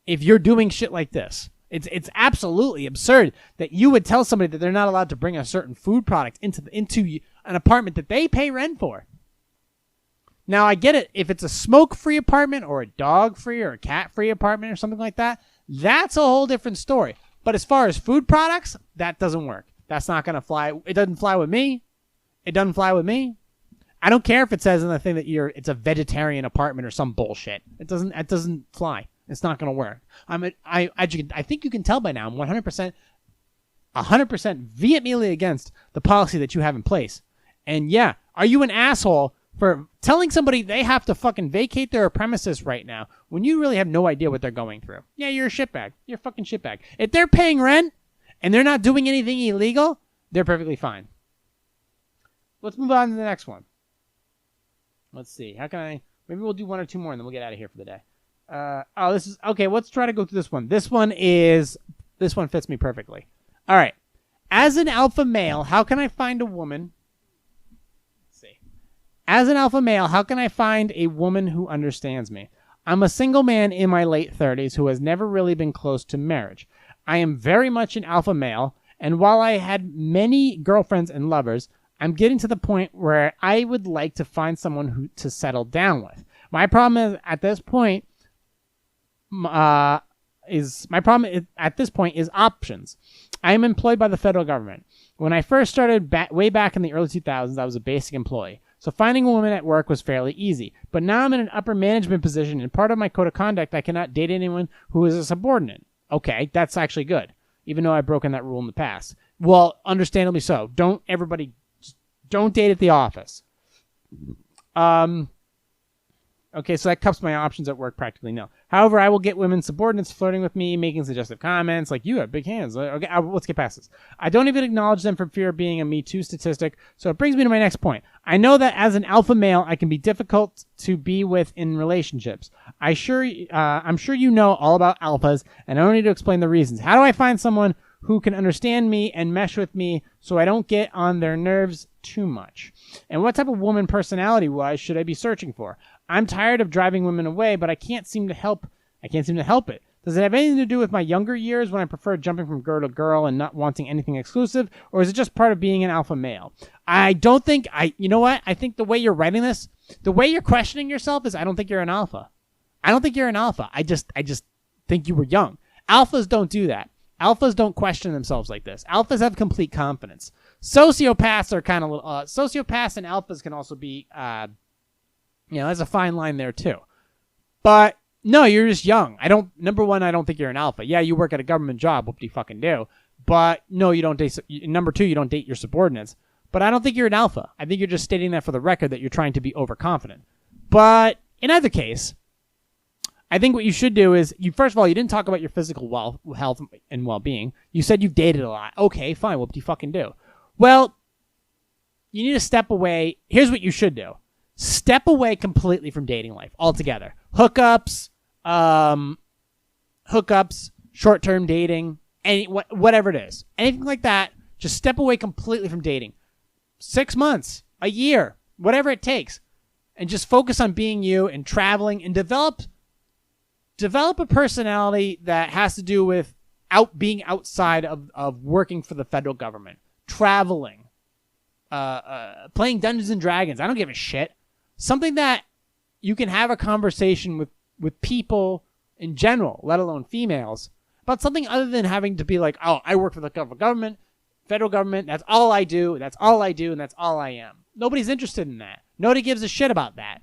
if you're doing shit like this. It's absolutely absurd that you would tell somebody that they're not allowed to bring a certain food product into an apartment that they pay rent for. Now, I get it. If it's a smoke-free apartment or a dog-free or a cat-free apartment or something like that, that's a whole different story. But as far as food products, that doesn't work. That's not going to fly. It doesn't fly with me. It doesn't fly with me. I don't care if it says in the thing that it's a vegetarian apartment or some bullshit. It doesn't fly. It's not going to work. I think you can tell by now I'm 100% vehemently against the policy that you have in place. And yeah, are you an asshole for telling somebody they have to fucking vacate their premises right now when you really have no idea what they're going through? Yeah, you're a shitbag. You're a fucking shitbag. If they're paying rent and they're not doing anything illegal, they're perfectly fine. Let's move on to the next one. Let's see. Maybe we'll do one or two more and then we'll get out of here for the day. This is okay. Let's try to go through this one. This one fits me perfectly. All right. As an alpha male, how can I find a woman? As an alpha male, how can I find a woman who understands me? I'm a single man in my late 30s who has never really been close to marriage. I am very much an alpha male, and while I had many girlfriends and lovers, I'm getting to the point where I would like to find someone to settle down with. My problem is, at this point, at this point is options. I am employed by the federal government. When I first started way back in the early 2000s, I was a basic employee. So finding a woman at work was fairly easy. But now I'm in an upper management position, and part of my code of conduct, I cannot date anyone who is a subordinate. Okay, that's actually good, even though I've broken that rule in the past. Well, understandably so. Don't date at the office. Okay, so that cups my options at work practically no. However, I will get women subordinates flirting with me, making suggestive comments like, you have big hands. Okay, let's get past this. I don't even acknowledge them for fear of being a Me Too statistic, so it brings me to my next point. I know that as an alpha male, I can be difficult to be with in relationships. I'm sure you know all about alphas, and I don't need to explain the reasons. How do I find someone who can understand me and mesh with me so I don't get on their nerves too much? And what type of woman personality-wise should I be searching for? I'm tired of driving women away, but I can't seem to help it. Does it have anything to do with my younger years when I prefer jumping from girl to girl and not wanting anything exclusive, or is it just part of being an alpha male? You know what? I think the way you're writing this, the way you're questioning yourself is I don't think you're an alpha. I don't think you're an alpha. I just think you were young. Alphas don't do that. Alphas don't question themselves like this. Alphas have complete confidence. Sociopaths are kind of sociopaths and alphas can also be there's a fine line there too. But no, you're just young. Number one, I don't think you're an alpha. Yeah, you work at a government job. What do you fucking do? But no, you don't date. Number two, you don't date your subordinates. But I don't think you're an alpha. I think you're just stating that for the record that you're trying to be overconfident. But in either case, I think what you should do is, first of all, you didn't talk about your physical health and well-being. You said you've dated a lot. Okay, fine. What do you fucking do? Well, you need to step away. Here's what you should do. Step away completely from dating life altogether. Hookups, short-term dating, whatever it is. Anything like that, just step away completely from dating. 6 months, a year, whatever it takes. And just focus on being you and traveling and develop a personality that has to do with being outside of working for the federal government. Traveling. Playing Dungeons and Dragons. I don't give a shit. Something that you can have a conversation with people in general, let alone females, about something other than having to be like, oh, I work for the federal government, that's all I do, and that's all I am. Nobody's interested in that. Nobody gives a shit about that.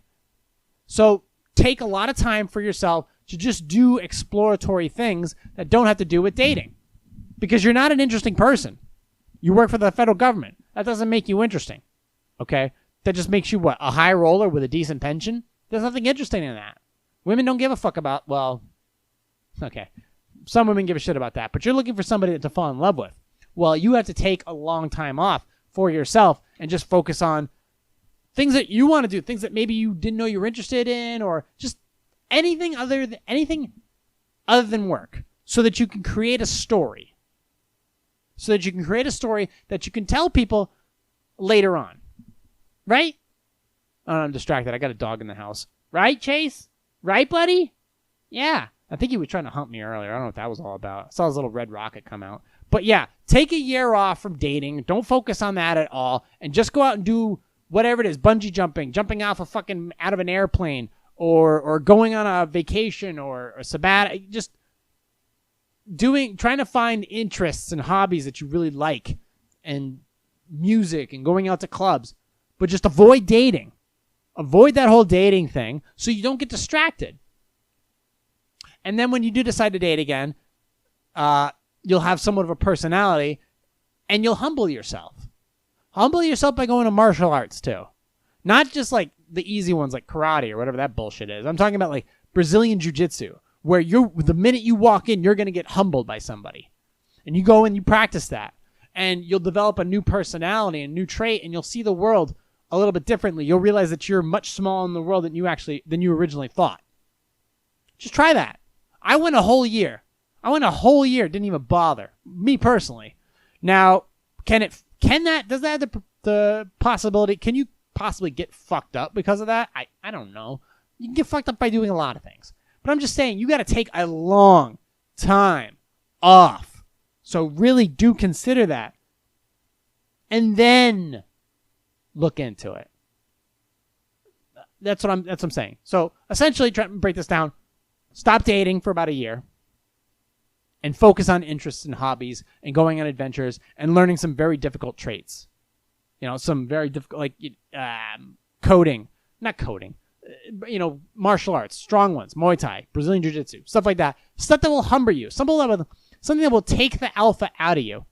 So take a lot of time for yourself to just do exploratory things that don't have to do with dating. Because you're not an interesting person. You work for the federal government. That doesn't make you interesting. Okay? That just makes you what? A high roller with a decent pension? There's nothing interesting in that. Women don't give a fuck about, okay. Some women give a shit about that, but you're looking for somebody to fall in love with. Well, you have to take a long time off for yourself and just focus on things that you want to do, things that maybe you didn't know you were interested in, or just anything other than work, so that you can create a story. So that you can create a story that you can tell people later on. Right? Oh, I'm distracted. I got a dog in the house. Right, Chase? Right, buddy? Yeah. I think he was trying to hump me earlier. I don't know what that was all about. I saw his little red rocket come out. But yeah, take a year off from dating. Don't focus on that at all. And just go out and do whatever it is. Bungee jumping off out of an airplane, or going on a vacation, or a sabbatic. Just trying to find interests and hobbies that you really like, and music, and going out to clubs. But just avoid dating. Avoid that whole dating thing so you don't get distracted. And then when you do decide to date again, you'll have somewhat of a personality, and you'll humble yourself. Humble yourself by going to martial arts too. Not just like the easy ones like karate or whatever that bullshit is. I'm talking about like Brazilian jiu-jitsu, where the minute you walk in, you're going to get humbled by somebody. And you go and you practice that. And you'll develop a new personality, a new trait, and you'll see the world a little bit differently. You'll realize that you're much smaller in the world than you originally thought. Just try that. I went a whole year. Didn't even bother. Me personally. Now, does that have the possibility? Can you possibly get fucked up because of that? I don't know. You can get fucked up by doing a lot of things. But I'm just saying, you got to take a long time off. So really do consider that. And then look into it. That's what I'm saying. So essentially, try to break this down. Stop dating for about a year. and focus on interests and hobbies and going on adventures and learning some very difficult traits. Some very difficult, like coding, not coding, martial arts, strong ones, Muay Thai, Brazilian Jiu-Jitsu, stuff like that. Stuff that will humble you. Something that will take the alpha out of you.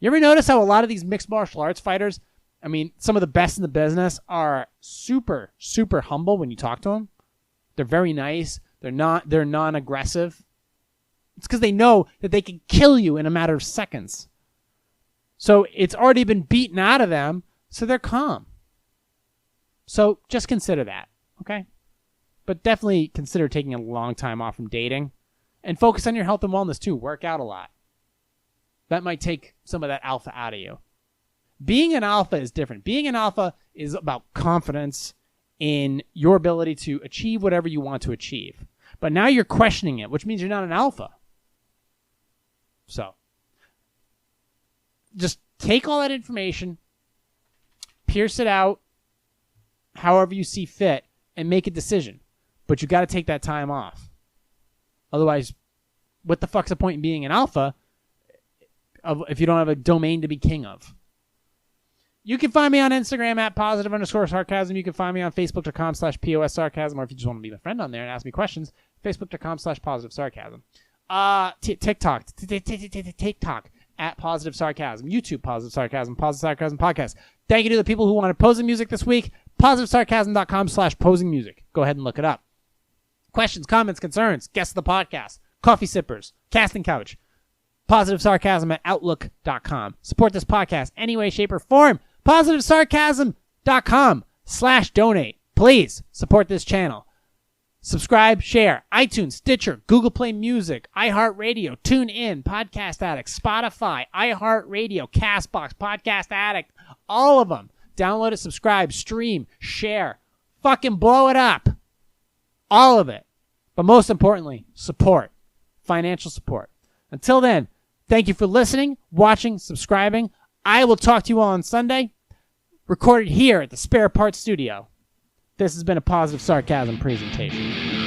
You ever notice how a lot of these mixed martial arts fighters, some of the best in the business, are super, super humble when you talk to them? They're very nice. They're non-aggressive. It's because they know that they can kill you in a matter of seconds. So it's already been beaten out of them, so they're calm. So just consider that, okay? But definitely consider taking a long time off from dating. And focus on your health and wellness too. Work out a lot. That might take some of that alpha out of you. Being an alpha is different. Being an alpha is about confidence in your ability to achieve whatever you want to achieve. But now you're questioning it, which means you're not an alpha. So just take all that information, pierce it out however you see fit, and make a decision. But you got to take that time off. Otherwise, what the fuck's the point in being an alpha if you don't have a domain to be king of? You can find me on Instagram at @positive_sarcasm. You can find me on Facebook.com/POS sarcasm, or if you just want to be my friend on there and ask me questions, Facebook.com/positive sarcasm. TikTok at positive sarcasm. YouTube, positive sarcasm podcast. Thank you to the people who wanted posing music this week. PositiveSarcasm.com/posing music. Go ahead and look it up. Questions, comments, concerns, guests of the podcast, coffee sippers, casting couch. Positive Sarcasm at Outlook.com. Support this podcast any way, shape, or form. PositiveSarcasm.com/donate. Please support this channel. Subscribe, share. iTunes, Stitcher, Google Play Music, iHeartRadio, TuneIn, Podcast Addict, Spotify, iHeartRadio, CastBox, Podcast Addict. All of them. Download it, subscribe, stream, share. Fucking blow it up. All of it. But most importantly, support. Financial support. Until then, thank you for listening, watching, subscribing. I will talk to you all on Sunday. Recorded here at the Spare Parts Studio. This has been a Positive Sarcasm presentation.